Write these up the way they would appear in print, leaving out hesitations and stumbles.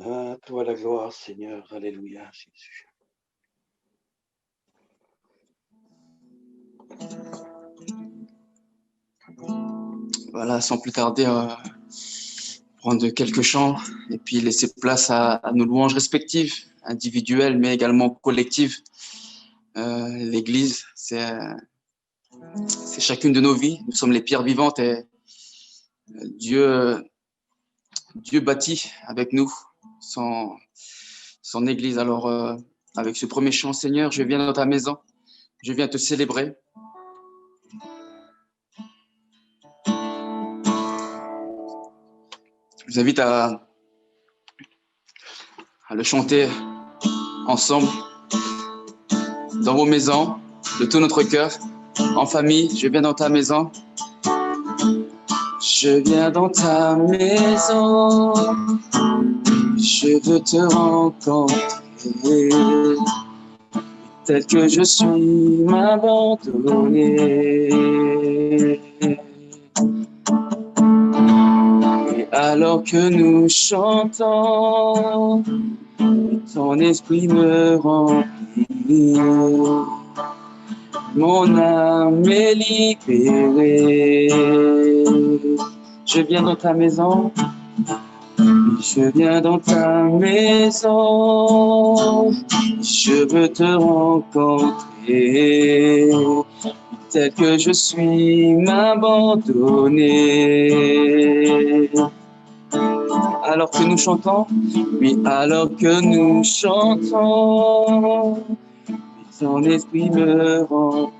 À toi la gloire, Seigneur. Alléluia, Jésus. Voilà, sans plus tarder, prendre quelques chants et puis laisser place à nos louanges respectives, individuelles mais également collectives. L'Église, c'est chacune de nos vies. Nous sommes les pierres vivantes et Dieu bâtit avec nous son Église. Alors, avec ce premier chant, Seigneur, je viens dans ta maison, je viens te célébrer. Je vous invite à le chanter ensemble, dans vos maisons, de tout notre cœur, en famille. Je viens dans ta maison. Je viens dans ta maison. Je veux te rencontrer. Tel que je suis, m'abandonner. Et alors que nous chantons, ton esprit me remplit. Mon âme est libérée. Je viens dans ta maison. Je viens dans ta maison. Je veux te rencontrer. Tel que je suis, m'abandonner. Alors que nous chantons, oui, alors que nous chantons, ton esprit me remplit.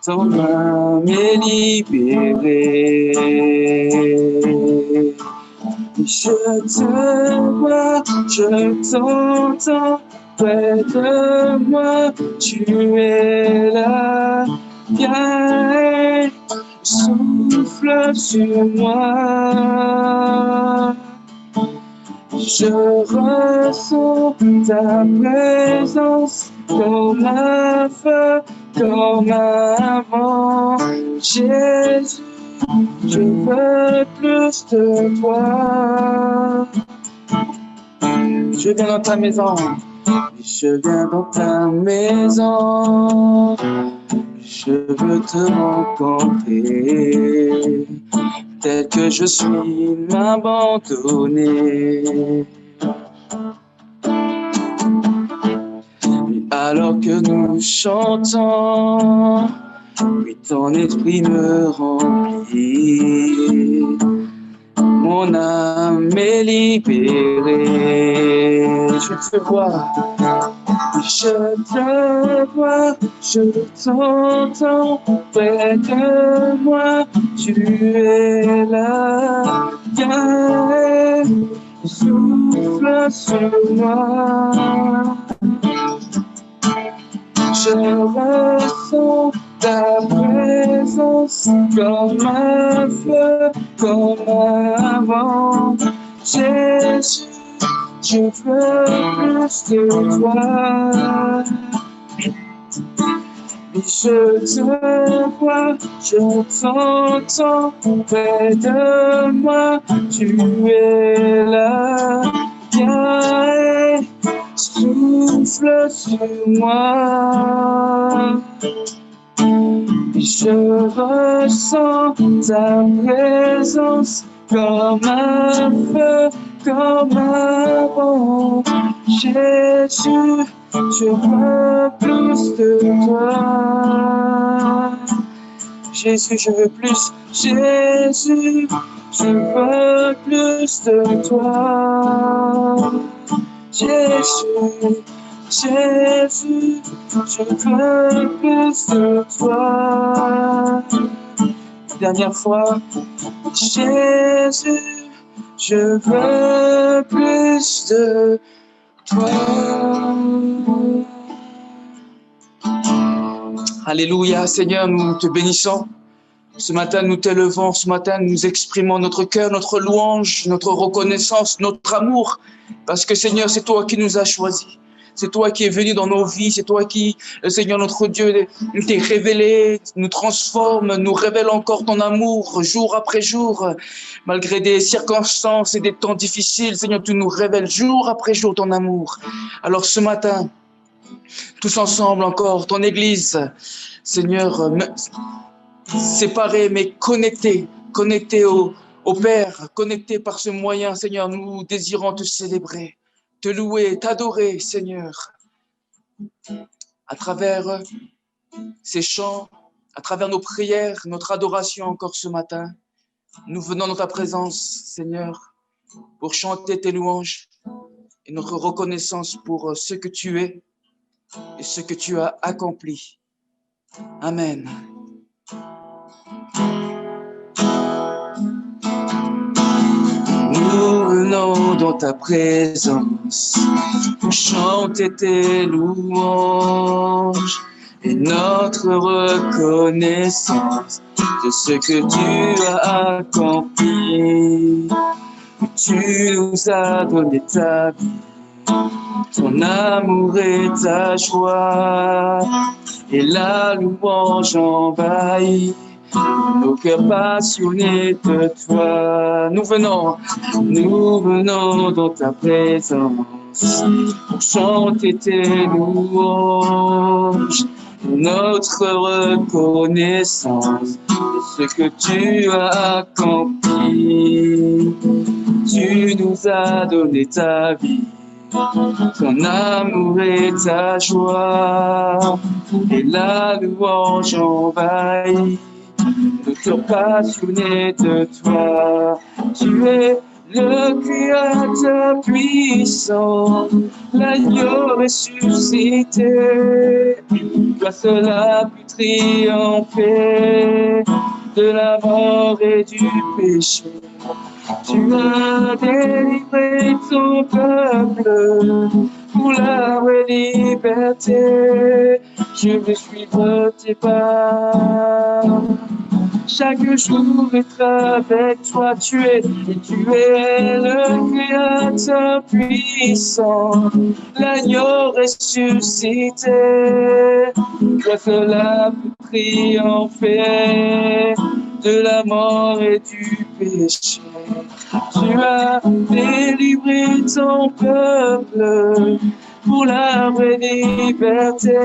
Ton âme est libérée. Je te vois, je t'entends près de moi. Tu es là, viens, souffle sur moi. Je ressens ta présence comme un feu, comme avant. Jésus, je veux plus de toi. Je viens dans ta maison. Je viens dans ta maison. Je veux te rencontrer. Tel que je suis, m'abandonner. Alors que nous chantons, oui, ton esprit me remplit. Mon âme est libérée. Je te vois, je te vois, je t'entends près de moi. Tu es là, viens, souffle sur moi. Je ressens ta présence comme un feu, comme avant. Jésus, je veux plus de toi. Je te vois, je t'entends près de moi. Tu es là, viens, souffle sur moi. Je ressens ta présence comme un feu, comme avant. Jésus, je veux plus de toi. Jésus, je veux plus. Jésus, je veux plus de toi. Jésus, Jésus, je veux plus de toi. Dernière fois, Jésus, je veux plus de toi. Alléluia, Seigneur, nous te bénissons. Ce matin, nous t'élevons, ce matin, nous exprimons notre cœur, notre louange, notre reconnaissance, notre amour. Parce que, Seigneur, c'est toi qui nous as choisis. C'est toi qui es venu dans nos vies. C'est toi qui, Seigneur notre Dieu, t'es révélé, nous transforme, nous révèle encore ton amour jour après jour. Malgré des circonstances et des temps difficiles, Seigneur, tu nous révèles jour après jour ton amour. Alors ce matin, tous ensemble encore, ton Église, Seigneur, séparés mais connectés au Père, connectés par ce moyen, Seigneur, nous désirons te célébrer, te louer, t'adorer, Seigneur, à travers ces chants, à travers nos prières, notre adoration encore ce matin. Nous venons dans ta présence, Seigneur, pour chanter tes louanges et notre reconnaissance pour ce que tu es et ce que tu as accompli. Amen. Nous venons dans ta présence pour chanter tes louanges et notre reconnaissance de ce que tu as accompli. Tu nous as donné ta vie, ton amour et ta joie, et la louange envahit nos cœurs passionnés de toi. Nous venons dans ta présence pour chanter tes louanges, notre reconnaissance de ce que tu as accompli. Tu nous as donné ta vie, ton amour et ta joie, et la louange envahit nos cœurs passionnés de toi. Tu es le Créateur puissant, l'agneau ressuscité, toi seul as pu triompher de la mort et du péché. Tu as délivré ton peuple pour la vraie liberté. Je veux suivre tes pas. Chaque jour être avec toi, tu es le Créateur puissant, l'agneau ressuscité. Toi seul as pu triompher de la mort et du péché. Tu as délivré ton peuple pour la vraie liberté.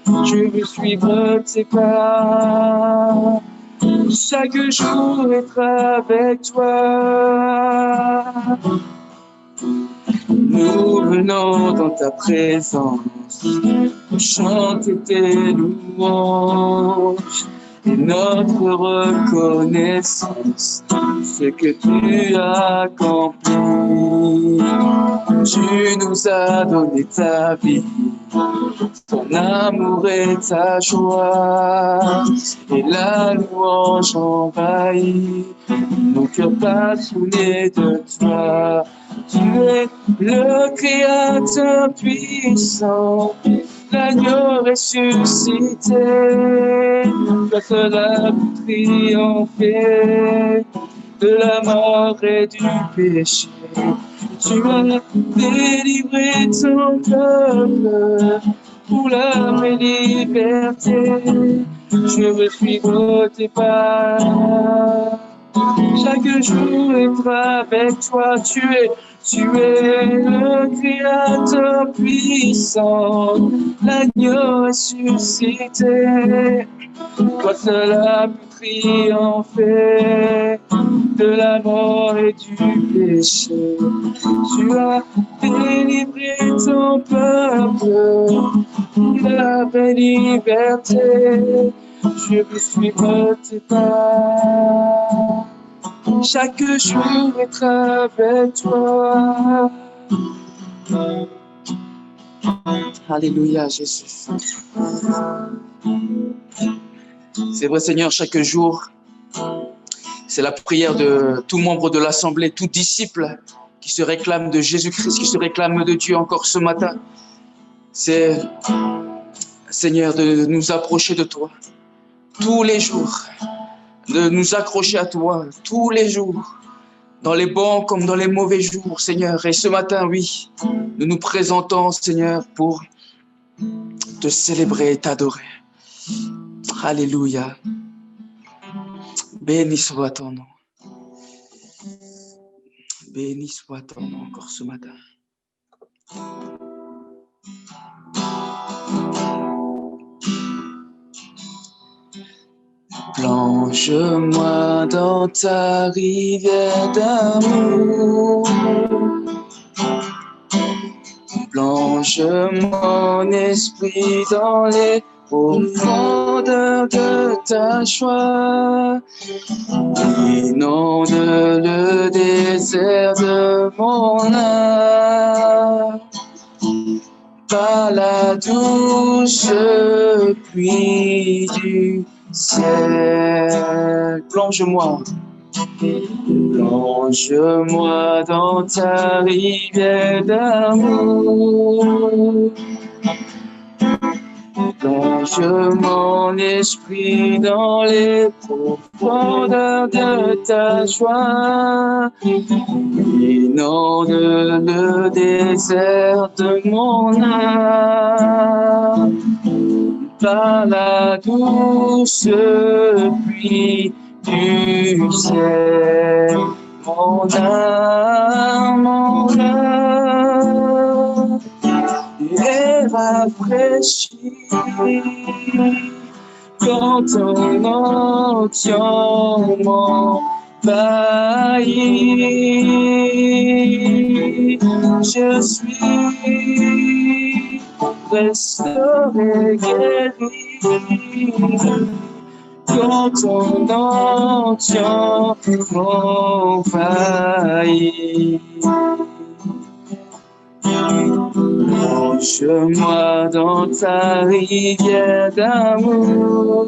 Je veux suivre tes pas. Chaque jour être avec toi. Nous venons dans ta présence pour chanter tes louanges et notre reconnaissance, ce que tu as accompli. Tu nous as donné ta vie, ton amour et ta joie, et la louange envahit nos cœurs passionnés de toi. Tu es le Créateur puissant, l'agneau ressuscité, toi seul as pu triompher de la mort et du péché. Tu as délivré ton peuple pour la vraie liberté. Je veux suivre tes pas. Chaque jour être avec toi, tu es le Créateur puissant, l'agneau ressuscité. Toi seul as pu triompher de la mort et du péché. Tu as délivré ton peuple pour la vraie liberté. Je veux suivre tes pas. Chaque jour être avec toi. Alléluia, Jésus. C'est vrai, Seigneur, chaque jour, c'est la prière de tout membre de l'Assemblée, tout disciple qui se réclame de Jésus-Christ, qui se réclame de Dieu encore ce matin. C'est, Seigneur, de nous approcher de toi tous les jours, de nous accrocher à toi tous les jours, dans les bons comme dans les mauvais jours, Seigneur. Et ce matin, oui, nous nous présentons, Seigneur, pour te célébrer et t'adorer. Alléluia. Béni soit ton nom. Béni soit ton nom encore ce matin. Plonge-moi dans ta rivière d'amour. Plonge mon esprit dans les profondeurs de ta joie. Inonde le désert de mon âme. Par la douce pluie du ciel. Plonge-moi. Plonge-moi dans ta rivière d'amour. Plonge mon esprit dans les profondeurs de ta joie. Inonde le désert de mon âme. Par la douce pluie du ciel, mon âme est rafraîchie quand ton onction m'envahit. Je suis restauré, guéri, quand ton onction m'envahit. Plonge-moi dans ta rivière d'amour.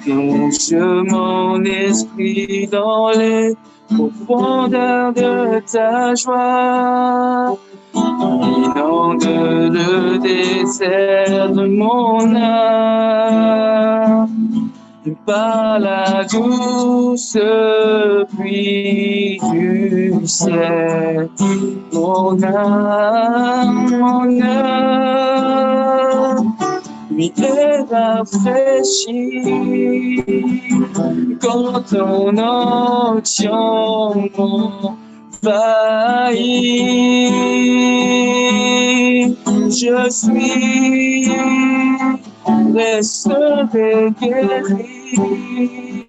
Plonge mon esprit dans les profondeurs de ta joie. Inonde le désert de mon âme. Par la douce pluie du ciel, mon âme lui est rafraîchie quand ton onction m'envahit. Je suis restauré, guéri,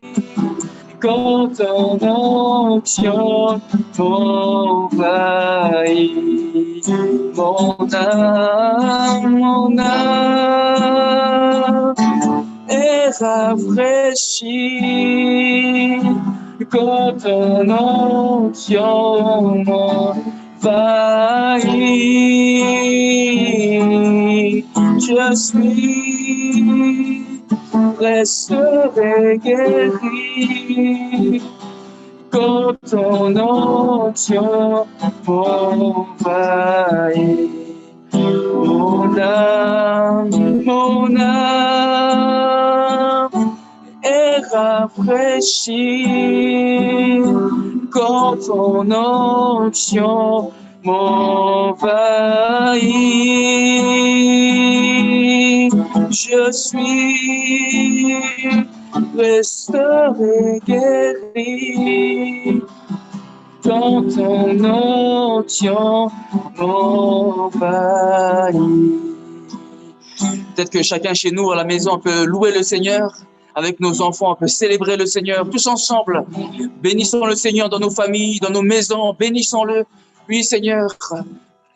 quand ton onction m'envahit. Mon âme est rafraîchie quand ton onction m'envahit. Je suis restauré, guéri, quand ton onction m'envahit. Mon âme est rafraîchie quand ton onction m'envahit. Je suis restauré, guéri, quand ton onction m'envahit. Peut-être que chacun chez nous à la maison peut louer le Seigneur. Avec nos enfants, on peut célébrer le Seigneur tous ensemble. Bénissons le Seigneur dans nos familles, dans nos maisons, bénissons-le. Oui, Seigneur,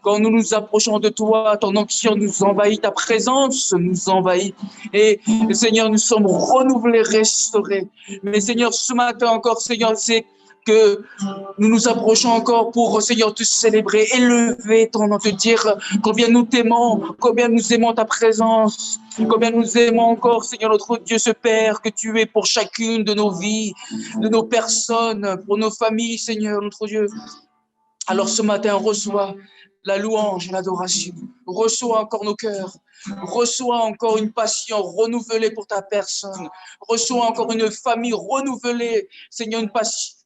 quand nous nous approchons de toi, ton onction nous envahit, ta présence nous envahit. Et Seigneur, nous sommes renouvelés, restaurés. Mais Seigneur, ce matin encore, Seigneur, c'est que nous nous approchons encore pour, Seigneur, te célébrer, élever ton nom, te dire combien nous t'aimons, combien nous aimons ta présence, combien nous aimons encore, Seigneur, notre Dieu, ce Père que tu es pour chacune de nos vies, de nos personnes, pour nos familles, Seigneur, notre Dieu. Alors ce matin, reçois la louange et l'adoration. Reçois encore nos cœurs. Reçois encore une passion renouvelée pour ta personne. Reçois encore une famille renouvelée, Seigneur, une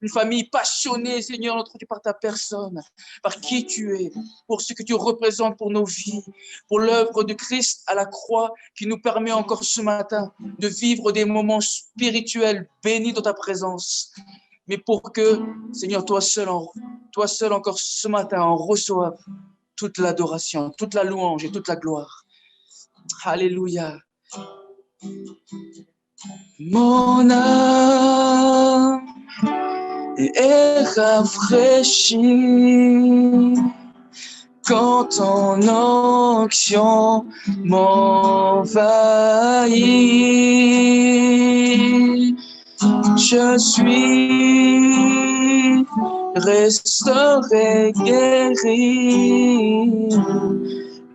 famille passionnée, Seigneur, notre Dieu, par ta personne, par qui tu es, pour ce que tu représentes pour nos vies, pour l'œuvre de Christ à la croix qui nous permet encore ce matin de vivre des moments spirituels bénis dans ta présence. Mais pour que, Seigneur, toi seul encore ce matin, en reçoive toute l'adoration, toute la louange et toute la gloire. Alléluia. Mon âme est rafraîchie quand ton onction m'envahit. Je suis restauré, guéri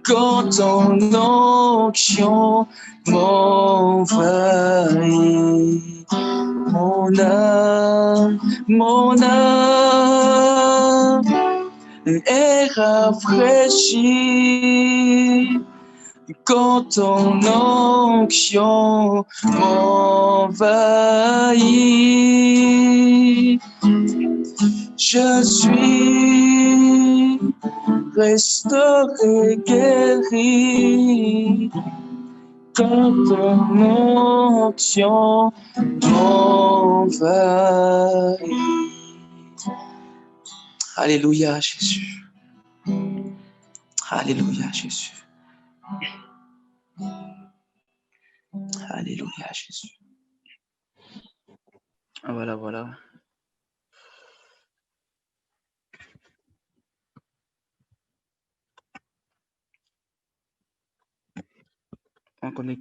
quand ton onction m'envahit. Mon âme est rafraîchie quand ton onction m'envahit. Je suis restauré, guéri quand ton onction m'envahit. Alléluia, Jésus. Alléluia, Jésus. Alléluia, Jésus. Voilà, voilà. Donc, on est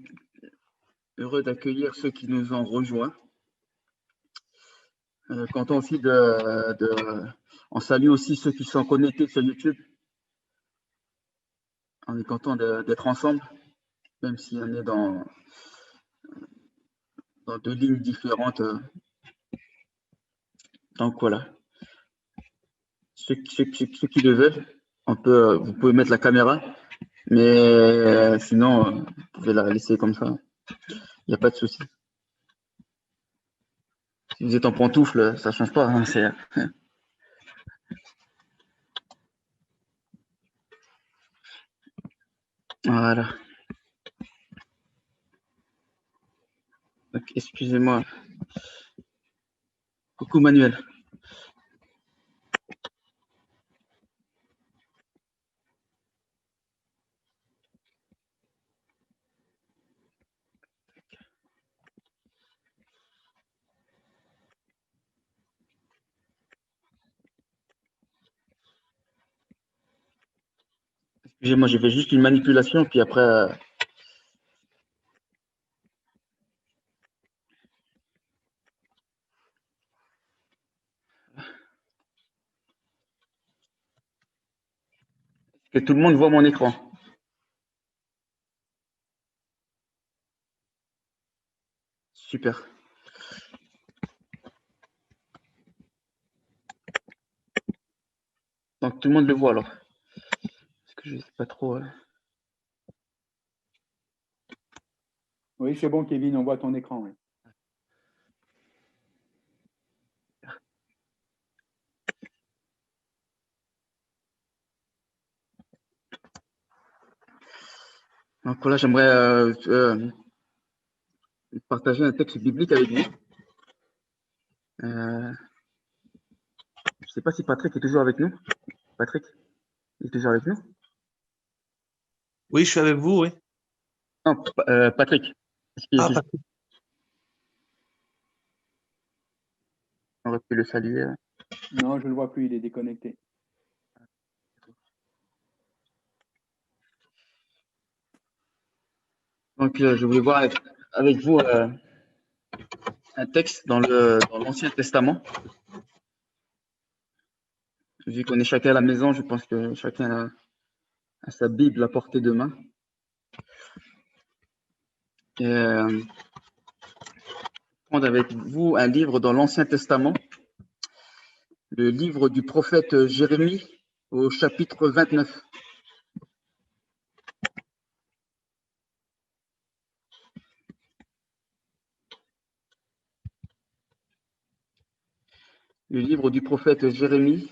heureux d'accueillir ceux qui nous ont rejoints. Content aussi on salue aussi ceux qui sont connectés sur YouTube. On est content d'être ensemble, même si on est dans deux lignes différentes. Donc voilà. Ceux qui le veulent, vous pouvez mettre la caméra, mais sinon, vous pouvez la laisser comme ça. Il n'y a pas de souci. Si vous êtes en pantoufle, ça ne change pas. Hein, voilà. Donc, excusez-moi. Coucou Manuel. Excusez-moi, j'ai fait juste une manipulation, puis après... Que tout le monde voit mon écran. Super. Donc tout le monde le voit alors. Parce que je ne sais pas trop. Oui, c'est bon, Kevin, on voit ton écran. Oui. Donc là, j'aimerais partager un texte biblique avec vous. Je ne sais pas si Patrick est toujours avec nous. Patrick, il est toujours avec nous? Oui, je suis avec vous, oui. Non, Patrick. Patrick. On aurait pu le saluer. Non, je ne le vois plus, il est déconnecté. Donc, je voulais voir avec vous un texte dans l'Ancien Testament. Vu qu'on est chacun à la maison, je pense que chacun a sa Bible à portée de main. Et prendre avec vous un livre dans l'Ancien Testament, le livre du prophète Jérémie au chapitre 29. Le livre du prophète Jérémie,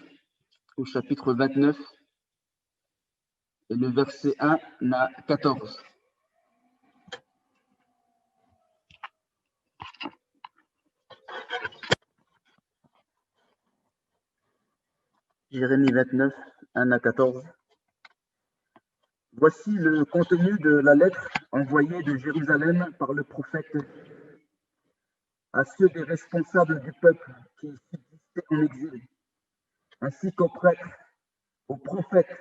au chapitre 29, et le verset 1 à 14. Jérémie 29, 1 à 14. Voici le contenu de la lettre envoyée de Jérusalem par le prophète à ceux des responsables du peuple qui subsistaient en exil, ainsi qu'aux prêtres, aux prophètes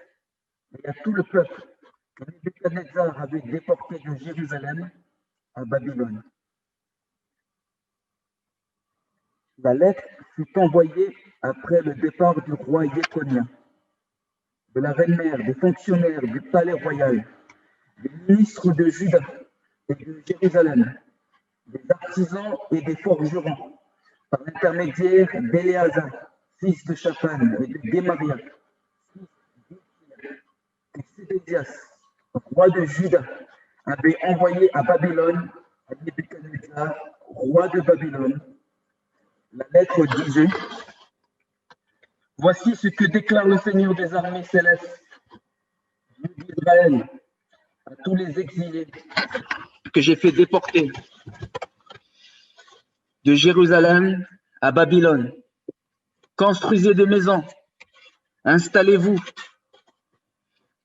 et à tout le peuple que Nebuchadnezzar avait déporté de Jérusalem à Babylone. La lettre fut envoyée après le départ du roi Jéconia, de la reine-mère, des fonctionnaires du palais royal, des ministres de Juda et de Jérusalem, des artisans et des forgerons, par l'intermédiaire d'Éléazar, fils de Shaphan, et de Gémaria, fils d'Hilkiah, que Sédécias, roi de Juda, avait envoyé à Babylone, à Nebuchadnezzar, roi de Babylone. La lettre disait: Voici ce que déclare le Seigneur des armées célestes, Dieu d'Israël, à tous les exilés que j'ai fait déporter de Jérusalem à Babylone. Construisez des maisons, installez-vous,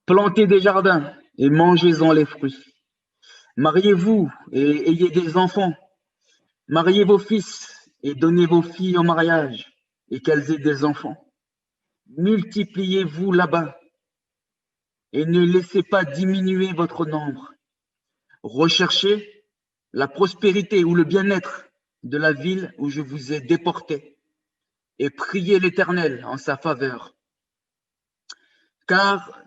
plantez des jardins et mangez-en les fruits. Mariez-vous et ayez des enfants. Mariez vos fils et donnez vos filles en mariage et qu'elles aient des enfants. Multipliez-vous là-bas et ne laissez pas diminuer votre nombre. Recherchez la prospérité ou le bien-être de la ville où je vous ai déporté et priez l'Éternel en sa faveur. Car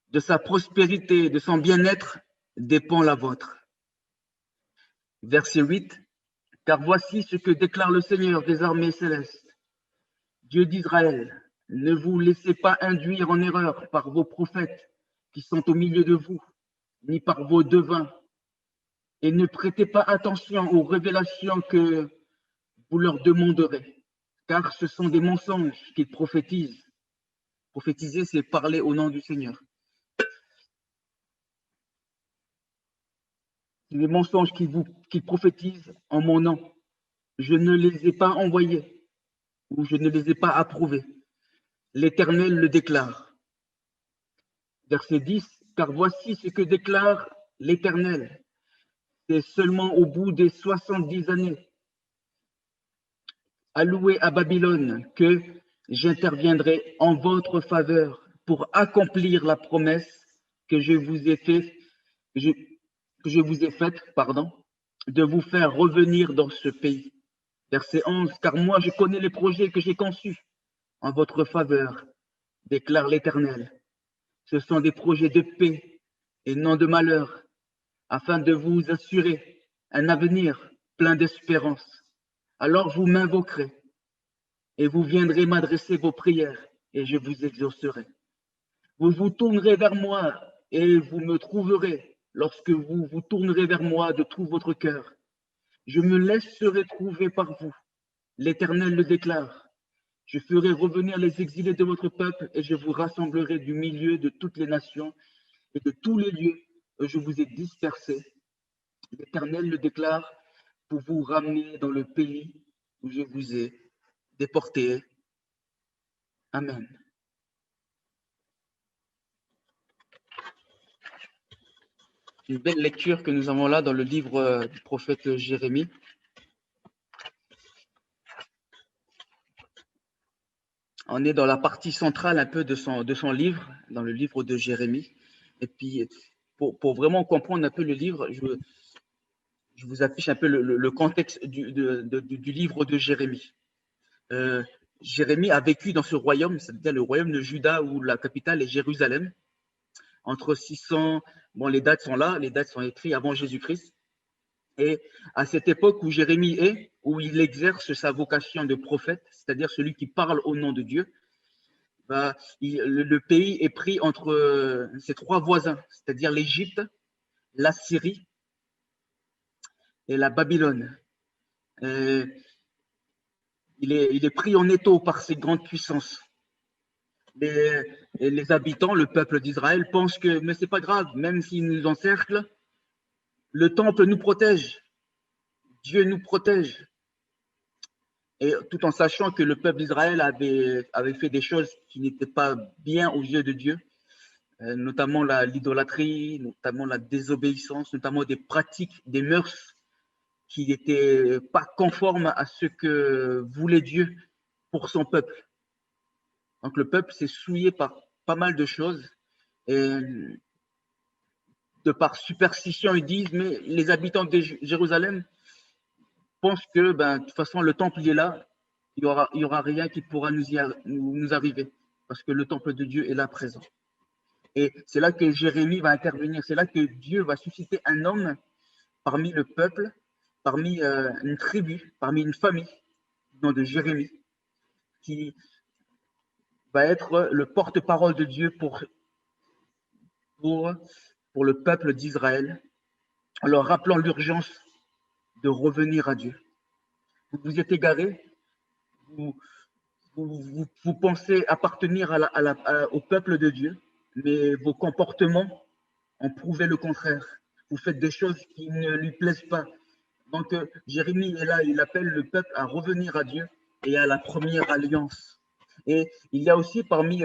de sa prospérité, de son bien-être dépend la vôtre. Verset 8. Car voici ce que déclare le Seigneur des armées célestes, Dieu d'Israël. Ne vous laissez pas induire en erreur par vos prophètes qui sont au milieu de vous, ni par vos devins, et ne prêtez pas attention aux révélations que vous leur demanderez, car ce sont des mensonges qu'ils prophétisent. Prophétiser, c'est parler au nom du Seigneur. C'est des mensonges qu'ils prophétisent en mon nom. Je ne les ai pas envoyés, ou je ne les ai pas approuvés. L'Éternel le déclare. Verset 10, car voici ce que déclare l'Éternel. C'est seulement au bout des 70 années allouées à Babylone que j'interviendrai en votre faveur pour accomplir la promesse que je vous ai faite, de vous faire revenir dans ce pays. Verset 11, car moi je connais les projets que j'ai conçus en votre faveur, déclare l'Éternel. Ce sont des projets de paix et non de malheur, afin de vous assurer un avenir plein d'espérance. Alors vous m'invoquerez et vous viendrez m'adresser vos prières et je vous exaucerai. Vous vous tournerez vers moi et vous me trouverez lorsque vous vous tournerez vers moi de tout votre cœur. Je me laisserai trouver par vous. L'Éternel le déclare. Je ferai revenir les exilés de votre peuple et je vous rassemblerai du milieu de toutes les nations et de tous les lieux où je vous ai dispersés. L'Éternel le déclare pour vous ramener dans le pays où je vous ai déportés. Amen. Une belle lecture que nous avons là dans le livre du prophète Jérémie. On est dans la partie centrale un peu de son livre, dans le livre de Jérémie. Et puis, pour vraiment comprendre un peu le livre, je vous affiche un peu le contexte du livre de Jérémie. Jérémie a vécu dans ce royaume, c'est-à-dire le royaume de Juda, où la capitale est Jérusalem, entre 600, bon, les dates sont là, les dates sont écrites avant Jésus-Christ. Et à cette époque où Jérémie est, où il exerce sa vocation de prophète, c'est-à-dire celui qui parle au nom de Dieu, le pays est pris entre ses trois voisins, c'est-à-dire l'Égypte, la Syrie et la Babylone. Il est pris en étau par ces grandes puissances. Les habitants, le peuple d'Israël, pensent que mais c'est pas grave, même s'ils nous encerclent, le temple nous protège, Dieu nous protège. Et tout en sachant que le peuple d'Israël avait fait des choses qui n'étaient pas bien aux yeux de Dieu, notamment l'idolâtrie, notamment la désobéissance, notamment des pratiques, des mœurs qui n'étaient pas conformes à ce que voulait Dieu pour son peuple. Donc le peuple s'est souillé par pas mal de choses. Et de par superstition, ils disent, mais les habitants de Jérusalem pensent que de toute façon, le temple il est là, il y aura rien qui pourra nous arriver, parce que le temple de Dieu est là présent. Et c'est là que Jérémie va intervenir, c'est là que Dieu va susciter un homme parmi le peuple, parmi une tribu, parmi une famille, du nom de Jérémie, qui va être le porte-parole de Dieu pour le peuple d'Israël, en leur rappelant l'urgence de revenir à Dieu. Vous vous êtes égarés, vous pensez appartenir au peuple de Dieu, mais vos comportements ont prouvé le contraire. Vous faites des choses qui ne lui plaisent pas. Donc, Jérémie est là, il appelle le peuple à revenir à Dieu et à la première alliance. Et il y a aussi parmi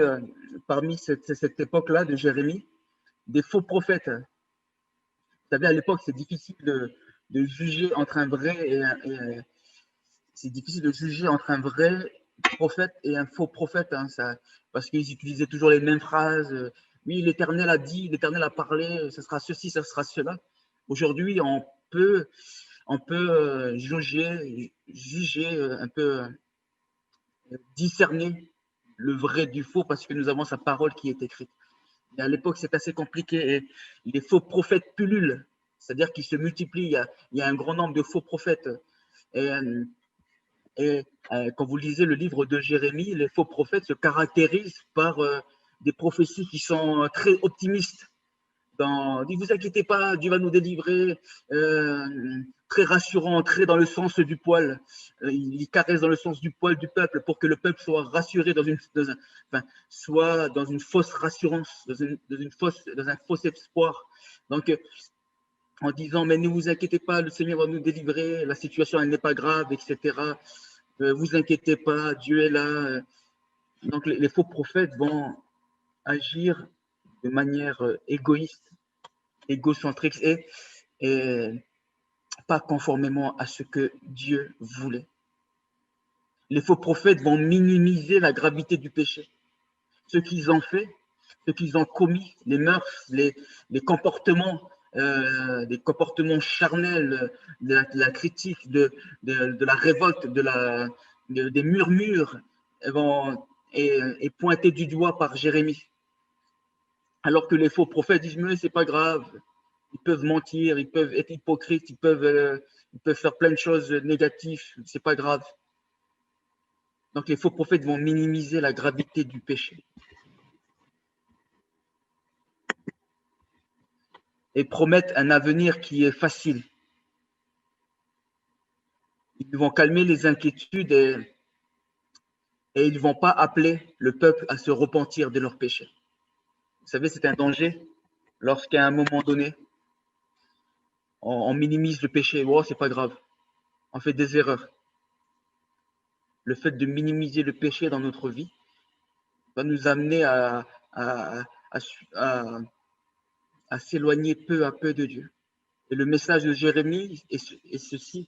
cette époque-là de Jérémie, des faux prophètes. Vous savez, à l'époque, c'est difficile de juger entre un vrai c'est difficile de juger entre un vrai prophète et un faux prophète, hein, parce qu'ils utilisaient toujours les mêmes phrases. Oui, l'Éternel a dit, l'Éternel a parlé, ce sera ceci, ce sera cela. Aujourd'hui, on peut juger, un peu discerner le vrai du faux parce que nous avons sa parole qui est écrite. Mais à l'époque, c'est assez compliqué et les faux prophètes pullulent, c'est-à-dire qu'ils se multiplient. Il y a un grand nombre de faux prophètes. Et quand vous lisez le livre de Jérémie, les faux prophètes se caractérisent par des prophéties qui sont très optimistes. Ne vous inquiétez pas, Dieu va nous délivrer, très rassurant, très dans le sens du poil. Il caresse dans le sens du poil du peuple pour que le peuple soit rassuré soit dans une fausse rassurance, dans un faux espoir. Donc, en disant, mais ne vous inquiétez pas, le Seigneur va nous délivrer, la situation elle n'est pas grave, etc. Vous inquiétez pas, Dieu est là. Donc, les faux prophètes vont agir de manière égoïste, égocentrique et pas conformément à ce que Dieu voulait. Les faux prophètes vont minimiser la gravité du péché. Ce qu'ils ont fait, ce qu'ils ont commis, les mœurs, les comportements, des comportements charnels, de la critique, de la révolte, des murmures, est pointé du doigt par Jérémie. Alors que les faux prophètes disent, mais c'est pas grave, ils peuvent mentir, ils peuvent être hypocrites, ils peuvent faire plein de choses négatives, c'est pas grave. Donc les faux prophètes vont minimiser la gravité du péché. Et promettent un avenir qui est facile. Ils vont calmer les inquiétudes et ils ne vont pas appeler le peuple à se repentir de leurs péchés. Vous savez, c'est un danger lorsqu'à un moment donné, on minimise le péché. Oh, c'est pas grave, on fait des erreurs. Le fait de minimiser le péché dans notre vie va nous amener à s'éloigner peu à peu de Dieu. Et le message de Jérémie est ceci,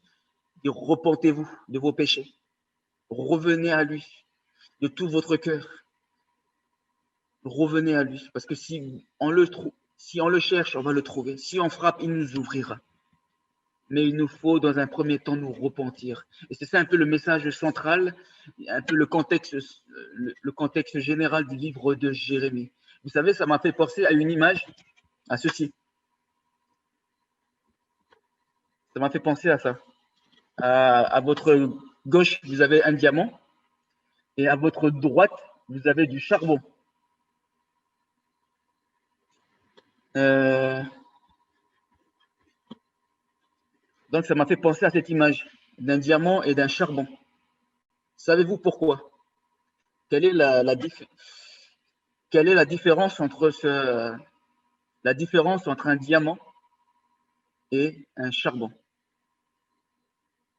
repentez-vous de vos péchés, revenez à lui de tout votre cœur, revenez à lui, parce que si on le cherche, on va le trouver, si on frappe, il nous ouvrira. Mais il nous faut dans un premier temps nous repentir. Et c'est ça un peu le message central, un peu le contexte général du livre de Jérémie. Vous savez, ça m'a fait penser à une image, à ceci. Ça m'a fait penser à ça. À votre gauche, vous avez un diamant. Et à votre droite, vous avez du charbon. Donc, ça m'a fait penser à cette image d'un diamant et d'un charbon. Savez-vous pourquoi? Quelle est la différence entre un diamant et un charbon?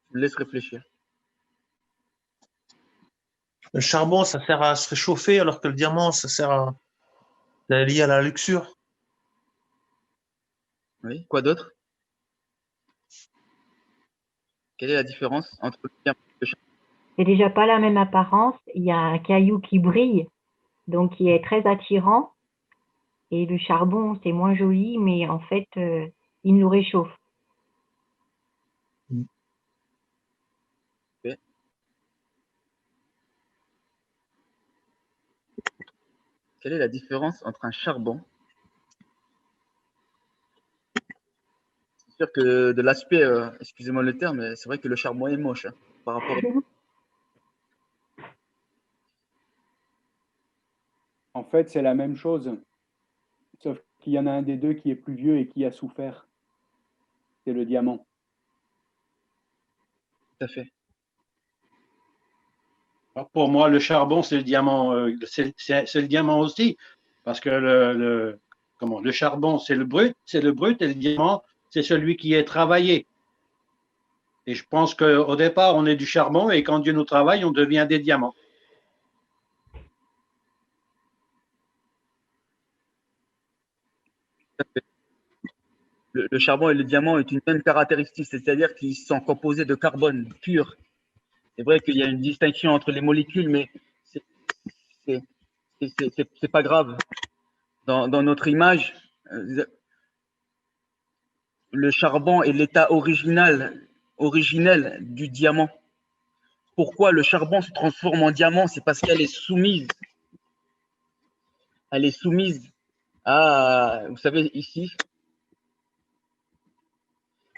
Je vous laisse réfléchir. Le charbon, ça sert à se réchauffer, alors que le diamant, c'est lié à la luxure. Oui, quoi d'autre? Quelle est la différence entre le diamant et le charbon? C'est déjà pas la même apparence. Il y a un caillou qui brille, donc qui est très attirant. Et le charbon, c'est moins joli, mais en fait, il nous réchauffe. Okay. Quelle est la différence entre un charbon? C'est sûr que de l'aspect, excusez-moi le terme, mais c'est vrai que le charbon est moche par rapport. En fait, c'est la même chose, sauf qu'il y en a un des deux qui est plus vieux et qui a souffert. C'est le diamant. Tout à fait. Alors, pour moi, le charbon, c'est le diamant. C'est le diamant aussi, parce que le charbon, c'est le brut, et le diamant, c'est celui qui est travaillé. Et je pense qu'au départ, on est du charbon, et quand Dieu nous travaille, on devient des diamants. Tout à fait. Le charbon et le diamant ont une même caractéristique, c'est-à-dire qu'ils sont composés de carbone pur. C'est vrai qu'il y a une distinction entre les molécules, mais c'est pas grave. Dans notre image, le charbon est l'état originel du diamant. Pourquoi le charbon se transforme en diamant? C'est parce qu'elle est soumise. Elle est soumise à, vous savez, ici,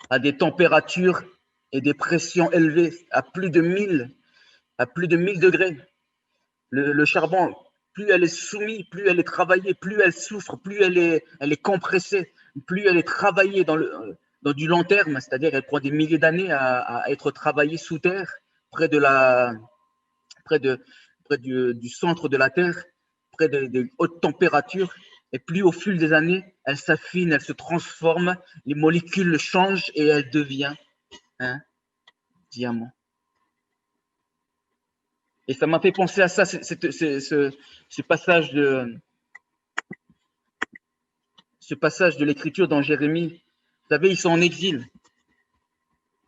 à des températures et des pressions élevées, à plus de 1000 degrés. Le charbon, plus elle est soumise, plus elle est travaillée, plus elle souffre, plus elle est compressée, plus elle est travaillée dans du long terme, c'est-à-dire elle prend des milliers d'années à être travaillée sous terre, près du centre de la Terre, près des hautes températures. Et plus au fil des années, elle s'affine, elle se transforme, les molécules changent et elle devient un diamant. Et ça m'a fait penser à ça, ce passage de l'écriture dans Jérémie. Vous savez, ils sont en exil.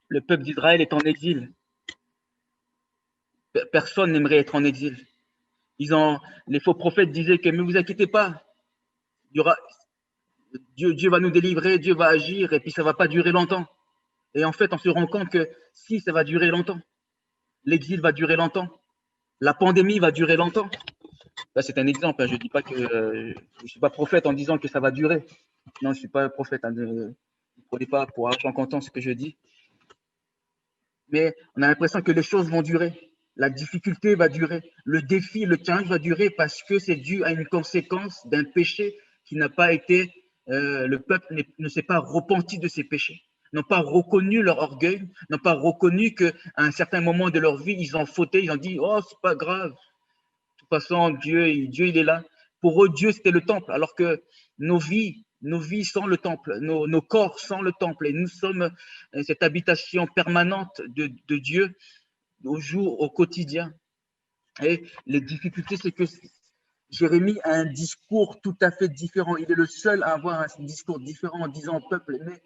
Le peuple d'Israël est en exil. Personne n'aimerait être en exil. Les faux prophètes disaient que, mais vous inquiétez pas, Dieu va nous délivrer, Dieu va agir, et puis ça va pas durer longtemps. Et en fait, on se rend compte que si, ça va durer longtemps. L'exil va durer longtemps. La pandémie va durer longtemps. Là, c'est un exemple. Je ne dis pas que je ne suis pas prophète en disant que ça va durer. Non, je ne suis pas prophète. Ne prenez pas pour argent comptant ce que je dis. Mais on a l'impression que les choses vont durer. La difficulté va durer. Le défi, le challenge va durer parce que c'est dû à une conséquence d'un péché qui n'a pas été. Le peuple ne s'est pas repenti de ses péchés, n'ont pas reconnu leur orgueil, n'ont pas reconnu qu'à un certain moment de leur vie, ils ont fauté, ils ont dit « Oh, c'est pas grave. De toute façon, Dieu, il est là. » Pour eux, Dieu, c'était le temple, alors que nos vies sont le temple, nos corps sont le temple, et nous sommes cette habitation permanente de Dieu au quotidien. Et les difficultés, c'est que Jérémie a un discours tout à fait différent. Il est le seul à avoir un discours différent en disant au peuple, mais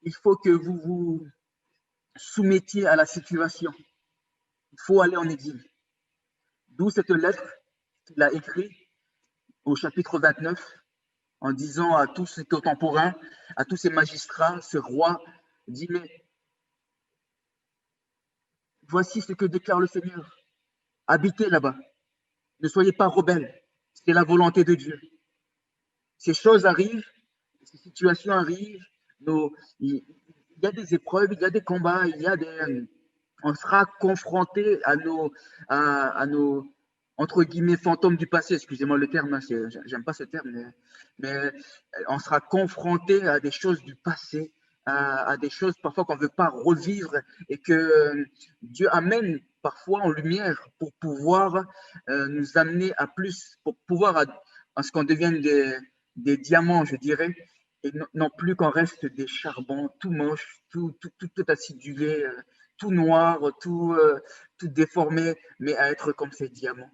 il faut que vous vous soumettiez à la situation. Il faut aller en exil. D'où cette lettre qu'il a écrite au chapitre 29 en disant à tous ses contemporains, à tous ses magistrats, ce roi, dit, mais voici ce que déclare le Seigneur. Habitez là-bas. Ne soyez pas rebelles. C'est la volonté de Dieu. Ces choses arrivent, ces situations arrivent. Il y a des épreuves, il y a des combats, on sera confronté à nos entre guillemets, fantômes du passé, excusez-moi le terme, hein, j'aime pas ce terme, mais on sera confronté à des choses du passé, à des choses parfois qu'on ne veut pas revivre et que Dieu amène parfois en lumière pour pouvoir nous amener à plus, pour pouvoir à ce qu'on devienne des diamants, je dirais, et non plus qu'on reste des charbons tout moches, tout acidulé, tout noir, tout déformé, mais à être comme ces diamants.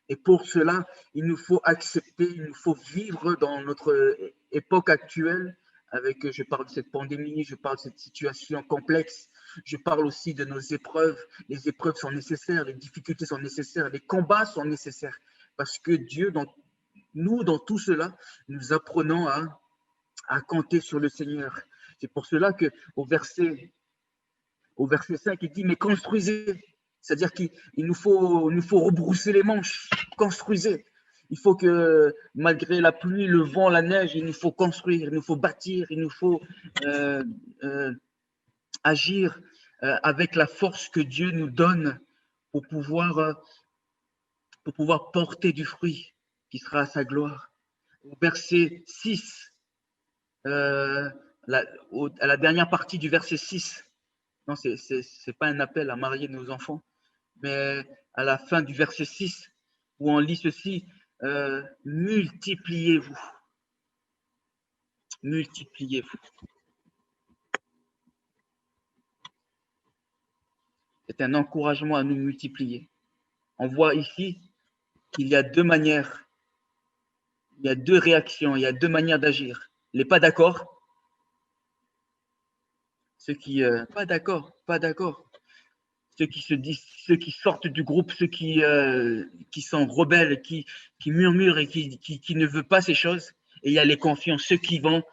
Et pour cela, il nous faut accepter, il nous faut vivre dans notre époque actuelle. Je parle de cette pandémie, je parle de cette situation complexe, je parle aussi de nos épreuves. Les épreuves sont nécessaires, les difficultés sont nécessaires, les combats sont nécessaires. Parce que Dieu, dans tout cela, nous apprenons à compter sur le Seigneur. C'est pour cela qu'au verset 5, il dit, mais construisez. C'est-à-dire qu'il nous faut rebrousser les manches, construisez. Il faut que, malgré la pluie, le vent, la neige, il nous faut construire, il nous faut bâtir, il nous faut agir avec la force que Dieu nous donne pour pouvoir porter du fruit qui sera à sa gloire. Au verset 6, à la dernière partie du verset 6, non, ce n'est pas un appel à marier nos enfants, mais à la fin du verset 6, où on lit ceci, multipliez-vous. Multipliez-vous. C'est un encouragement à nous multiplier. On voit ici qu'il y a deux manières, il y a deux réactions, il y a deux manières d'agir. Les pas d'accord, ceux qui pas d'accord, ceux qui sortent du groupe, ceux qui sont rebelles, qui murmurent et qui ne veulent pas ces choses. Et il y a les confiants, ceux qui vont.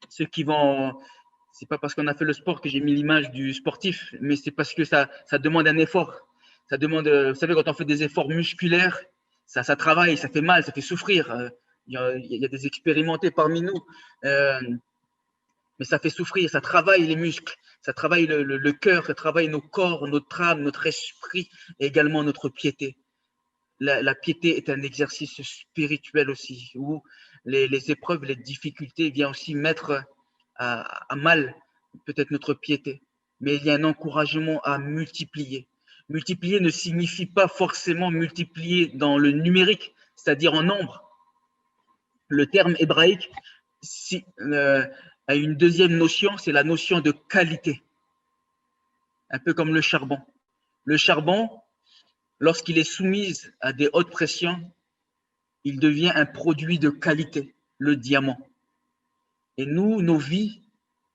C'est pas parce qu'on a fait le sport que j'ai mis l'image du sportif, mais c'est parce que ça demande un effort. Ça demande, vous savez, quand on fait des efforts musculaires, ça travaille, ça fait mal, ça fait souffrir. Il y a des expérimentés parmi nous, mais ça fait souffrir, ça travaille les muscles, ça travaille le cœur, ça travaille nos corps, notre âme, notre esprit et également notre piété. La piété est un exercice spirituel aussi, où les épreuves, les difficultés viennent aussi mettre à mal peut-être notre piété. Mais il y a un encouragement à multiplier. Multiplier ne signifie pas forcément multiplier dans le numérique, c'est-à-dire en nombre. Le terme hébraïque a une deuxième notion, c'est la notion de qualité. Un peu comme le charbon. Le charbon, lorsqu'il est soumis à des hautes pressions, il devient un produit de qualité, le diamant. Et nous, nos vies,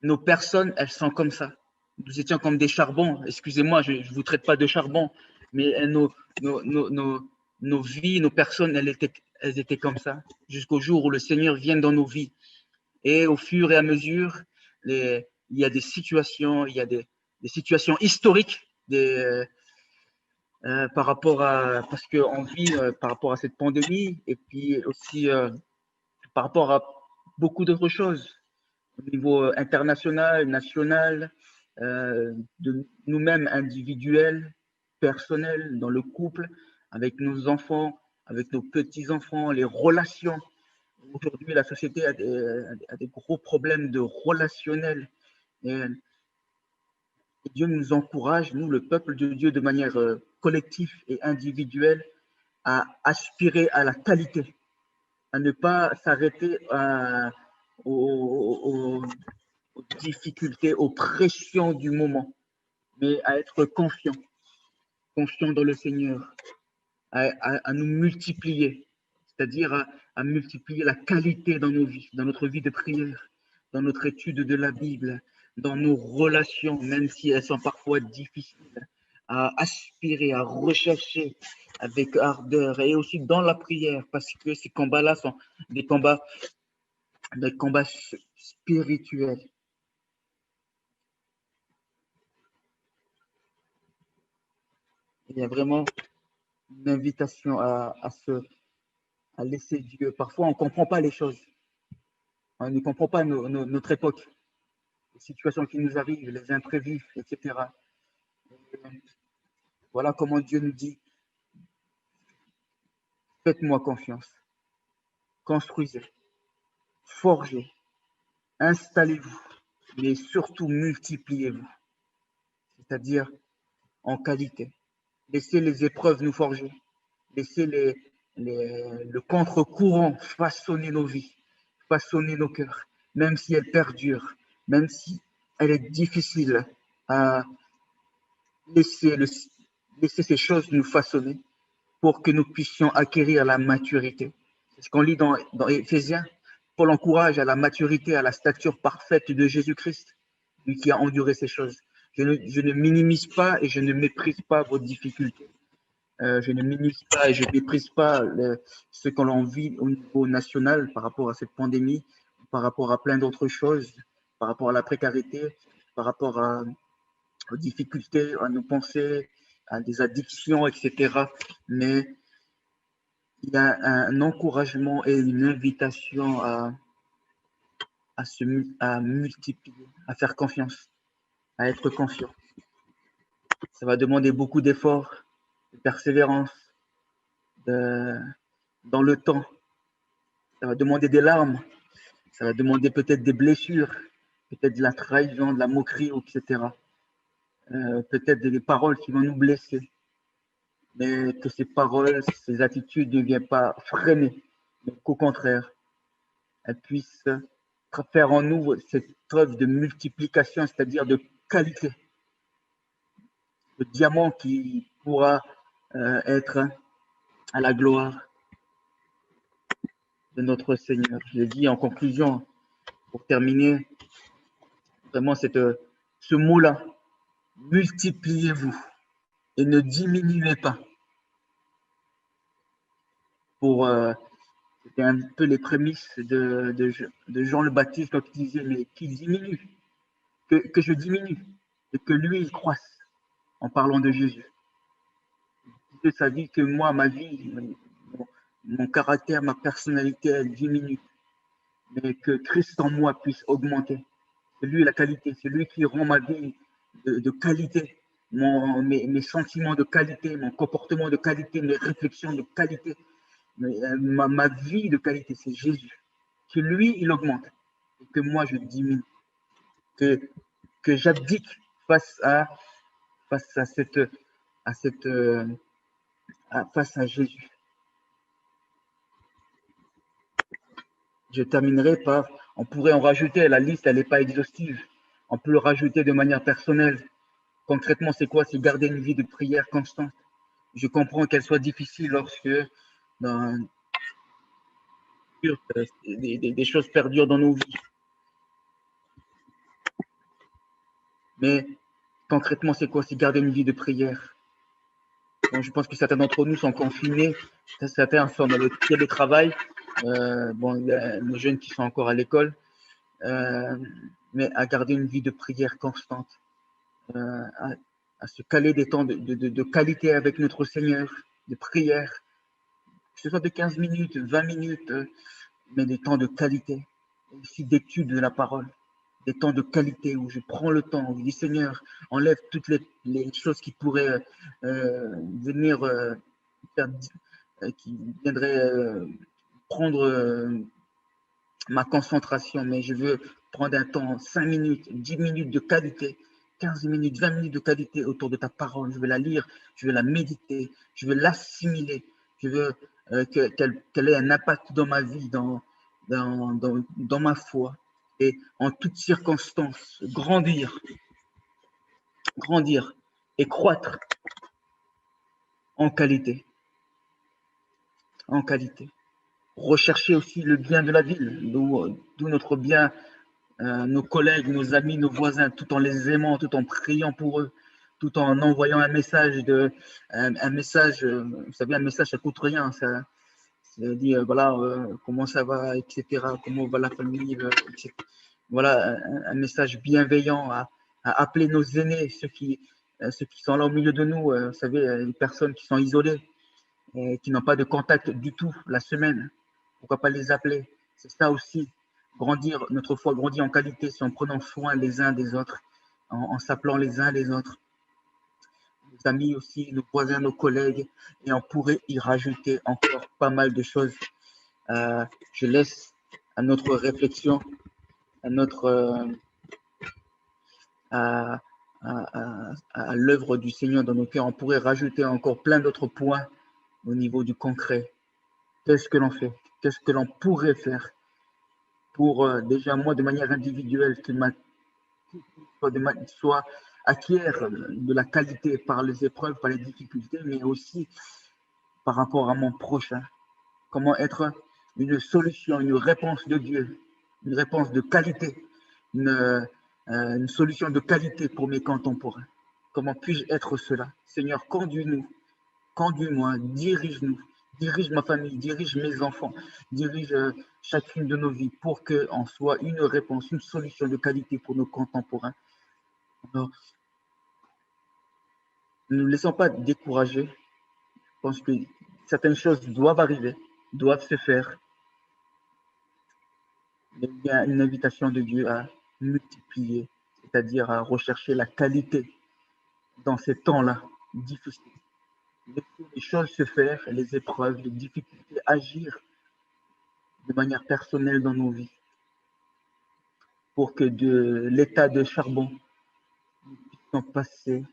nos personnes, elles sont comme ça. Nous étions comme des charbons. Excusez-moi, je ne vous traite pas de charbon, mais nos vies, nos personnes, elles étaient comme ça, jusqu'au jour où le Seigneur vient dans nos vies. Et au fur et à mesure, il y a des situations, il y a des situations historiques, par rapport à, parce qu'on vit par rapport à cette pandémie, et puis aussi par rapport à beaucoup d'autres choses, au niveau international, national, de nous-mêmes individuels, personnels, dans le couple, avec nos enfants, avec nos petits-enfants, les relations. Aujourd'hui, la société a des gros problèmes de relationnel. Et Dieu nous encourage, nous, le peuple de Dieu, de manière collective et individuelle, à aspirer à la qualité, à ne pas s'arrêter aux difficultés, aux pressions du moment, mais à être confiant dans le Seigneur, à nous multiplier, c'est-à-dire à multiplier la qualité dans nos vies, dans notre vie de prière, dans notre étude de la Bible, dans nos relations, même si elles sont parfois difficiles, à aspirer, à rechercher avec ardeur et aussi dans la prière, parce que ces combats-là sont des combats spirituels. Il y a vraiment une invitation à laisser Dieu. Parfois, on ne comprend pas les choses. On ne comprend pas notre époque, les situations qui nous arrivent, les imprévus, etc. Voilà comment Dieu nous dit, Faites-moi confiance. Construisez, forgez, installez-vous, mais surtout multipliez-vous, c'est-à-dire en qualité. Laissez les épreuves nous forger. Laissez le contre-courant façonner nos vies, façonner nos cœurs, même si elle perdure, même si elle est difficile à laisser, laisser ces choses nous façonner pour que nous puissions acquérir la maturité. C'est ce qu'on lit dans Éphésiens. Paul encourage à la maturité, à la stature parfaite de Jésus-Christ, lui qui a enduré ces choses. Je ne minimise pas et je ne méprise pas vos difficultés. Je ne minimise pas et je ne méprise pas ce que l'on vit au niveau national par rapport à cette pandémie, par rapport à plein d'autres choses, par rapport à la précarité, par rapport aux difficultés, à nos pensées, à des addictions, etc. Mais il y a un encouragement et une invitation à multiplier, à faire confiance, à être confiant. Ça va demander beaucoup d'efforts, de persévérance, dans le temps. Ça va demander des larmes, ça va demander peut-être des blessures, peut-être de la trahison, de la moquerie, etc. Peut-être des paroles qui vont nous blesser. Mais que ces paroles, ces attitudes ne viennent pas freiner, mais qu'au contraire, elles puissent faire en nous cette preuve de multiplication, c'est-à-dire de qualité. Le diamant qui pourra être à la gloire de notre Seigneur. Je l'ai dit en conclusion, pour terminer, vraiment ce mot-là, multipliez-vous et ne diminuez pas. C'était un peu les prémices de Jean le Baptiste quand il disait, mais qu'il diminue, que je diminue et que lui, il croisse, en parlant de Jésus. Que ça dit que moi, ma vie, mon caractère, ma personnalité, elle diminue, mais que Christ en moi puisse augmenter. C'est lui la qualité, c'est lui qui rend ma vie de qualité, mes sentiments de qualité, mon comportement de qualité, mes réflexions de qualité, ma vie de qualité, c'est Jésus. Que lui, il augmente, et que moi, je diminue. Que j'abdique face à Jésus. Je terminerai par, on pourrait en rajouter, la liste, elle n'est pas exhaustive. On peut le rajouter de manière personnelle. Concrètement, c'est quoi? C'est garder une vie de prière constante. Je comprends qu'elle soit difficile lorsque des choses perdurent dans nos vies. Mais concrètement, c'est quoi? C'est garder une vie de prière. Donc, je pense que certains d'entre nous sont confinés, certains sont dans le télétravail, les jeunes qui sont encore à l'école, mais à garder une vie de prière constante, à se caler des temps de qualité avec notre Seigneur, de prière, que ce soit de 15 minutes, 20 minutes, mais des temps de qualité, aussi d'étude de la parole, des temps de qualité où je prends le temps, où je dis Seigneur, enlève toutes les choses qui pourraient venir qui viendraient prendre ma concentration, mais je veux prendre un temps, 5 minutes, 10 minutes de qualité, 15 minutes, 20 minutes de qualité autour de ta parole. Je veux la lire, je veux la méditer, je veux l'assimiler, je veux qu'elle ait un impact dans ma vie, dans ma foi, et en toutes circonstances, grandir et croître en qualité. Rechercher aussi le bien de la ville, d'où notre bien, nos collègues, nos amis, nos voisins, tout en les aimant, tout en priant pour eux, tout en envoyant un message, vous savez, un message, ça coûte rien, ça dire, voilà, comment ça va, etc., comment va la famille, etc. Voilà, un message bienveillant à appeler nos aînés, ceux qui sont là au milieu de nous, vous savez, les personnes qui sont isolées, et qui n'ont pas de contact du tout la semaine. Pourquoi pas les appeler? C'est ça aussi, grandir, notre foi grandit en qualité, c'est en prenant soin les uns des autres, en s'appelant les uns les autres. amis aussi, nos voisins, nos collègues, et on pourrait y rajouter encore pas mal de choses. Je laisse à notre réflexion, à notre à l'œuvre du Seigneur dans nos cœurs. On pourrait rajouter encore plein d'autres points au niveau du concret. Qu'est-ce que l'on fait? Qu'est-ce que l'on pourrait faire pour déjà moi de manière individuelle soit acquiert de la qualité par les épreuves, par les difficultés, mais aussi par rapport à mon prochain. Comment être une solution, une réponse de Dieu, une réponse de qualité, une solution de qualité pour mes contemporains. Comment puis-je être cela? Seigneur, conduis-nous, conduis-moi, dirige-nous, dirige ma famille, dirige mes enfants, dirige chacune de nos vies pour qu'on soit une réponse, une solution de qualité pour nos contemporains. Alors, ne nous laissons pas décourager. Je pense que certaines choses doivent arriver, doivent se faire. Mais il y a une invitation de Dieu à multiplier, c'est-à-dire à rechercher la qualité dans ces temps-là difficiles. Laisser les choses se faire, les épreuves, les difficultés, agir de manière personnelle dans nos vies pour que de l'état de charbon, nous puissions passer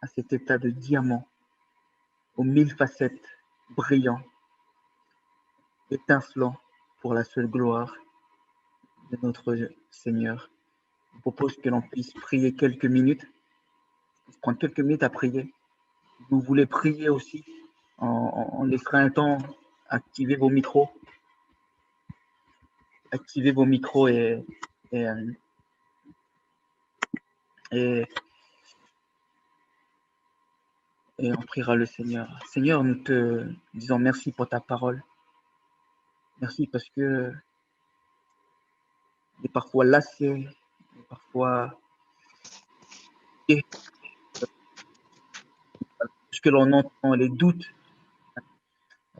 à cet état de diamant aux 1000 facettes, brillant, étincelant pour la seule gloire de notre Seigneur. Je propose que l'on puisse prier quelques minutes, prendre quelques minutes à prier. Si vous voulez prier aussi, on laissera un temps, activez vos micros. Activez vos micros et on priera le Seigneur. Seigneur, nous te disons merci pour ta parole. Merci parce que on est parfois lassé, parfois ce que l'on entend, les doutes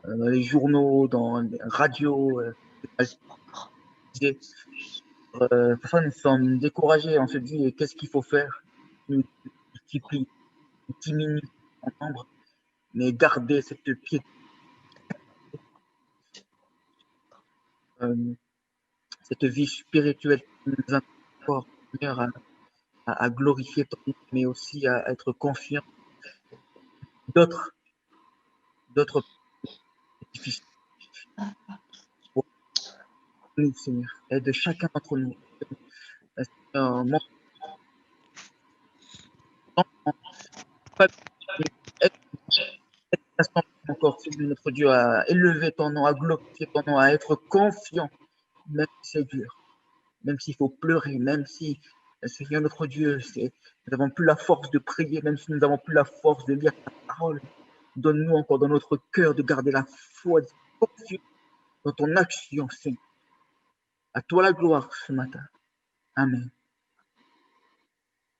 dans les journaux, dans les radios, parfois nous sommes découragés, on se dit qu'est-ce qu'il faut faire? Nous multiplie 10 minutes ensemble, mais garder cette piété, cette vie spirituelle qui nous apporte à glorifier ton nom, mais aussi à être confiant. D'autres difficiles. Pour nous, Seigneur, aide chacun d'entre nous. Encore, Seigneur notre Dieu, à élever ton nom, à glorifier ton nom, à être confiant, même si c'est dur, même s'il faut pleurer, même si, Seigneur notre Dieu, nous n'avons plus la force de prier, même si nous n'avons plus la force de lire ta parole. Donne-nous encore dans notre cœur de garder la foi, dans ton action, Seigneur. À toi la gloire ce matin. Amen.